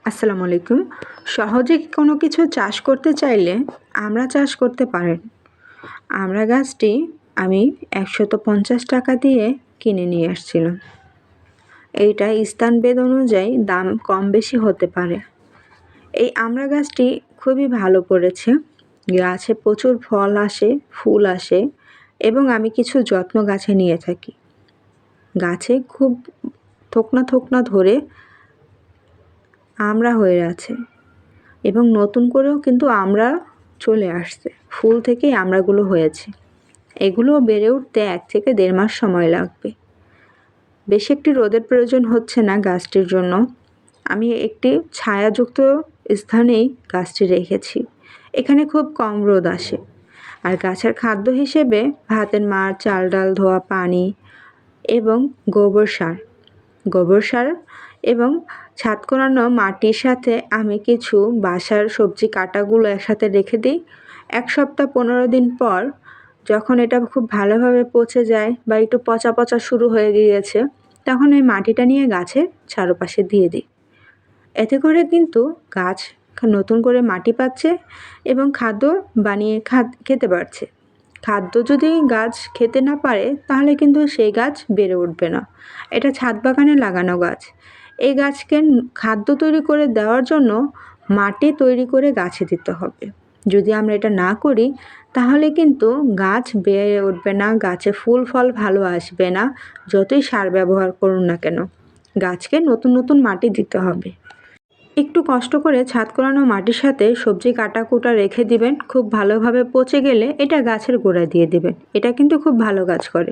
আসসালামু আলাইকুম। সহজে কোনো কিছু চাষ করতে চাইলে আমড়া চাষ করতে পারেন। আমড়া গাছটি আমি ১৫০ টাকা দিয়ে কিনে নিয়ে আসছিলাম। এইটা স্থানভেদ অনুযায়ী দাম কম বেশি হতে পারে। এই আমড়া গাছটি খুবই ভালো করেছে। গাছে প্রচুর ফল আসে, ফুল আসে এবং আমি কিছু যত্ন গাছে নিয়ে থাকি। গাছে খুব থোকনা থোকনা ধরে আমড়া হয়ে আছে এবং নতুন করেও কিন্তু আমড়া চলে আসছে। ফুল থেকেই আমড়াগুলো হয়েছে। এগুলো বেড়ে উঠতে ১ থেকে ১.৫ মাস সময় লাগবে। বেশি একটি রোদের প্রয়োজন হচ্ছে না গাছটির জন্য। আমি একটি ছায়াযুক্ত স্থানেই গাছটি রেখেছি। এখানে খুব কম রোদ আসে। আর গাছের খাদ্য হিসেবে ভাতের মাড়, চাল ডাল ধোয়া পানি এবং গোবর সার এবং ছাদ কোরানো মাটির সাথে আমি কিছু বাসার সবজি কাটাগুলো একসাথে রেখে দিই। ১ সপ্তাহ ১৫ দিন পর যখন এটা খুব ভালোভাবে পচে যায় বা একটু পচা পচা শুরু হয়ে গিয়েছে, তখন ওই মাটিটা নিয়ে গাছের চারপাশে দিয়ে দিই। এতে করে কিন্তু গাছ নতুন করে মাটি পাচ্ছে এবং খাদ্য বানিয়ে খেতে পারছে। খাদ্য যদি গাছ খেতে না পারে তাহলে কিন্তু সেই গাছ বেড়ে উঠবে না। এটা ছাদ বাগানে লাগানো গাছ। এই গাছকে খাদ্য তৈরি করে দেওয়ার জন্য মাটি তৈরি করে গাছে দিতে হবে। যদি আমরা এটা না করি তাহলে কিন্তু গাছ বেড়ে উঠবে না, গাছে ফুল ফল ভালো আসবে না, যতই সার ব্যবহার করুন না কেন। গাছকে নতুন নতুন মাটি দিতে হবে। একটু কষ্ট করে ছাদ কোরানো মাটির সাথে সবজি কাটা-কুটা রেখে দিবেন। খুব ভালোভাবে পচে গেলে এটা গাছের গোড়ায় দিয়ে দিবেন। এটা কিন্তু খুব ভালো কাজ করে।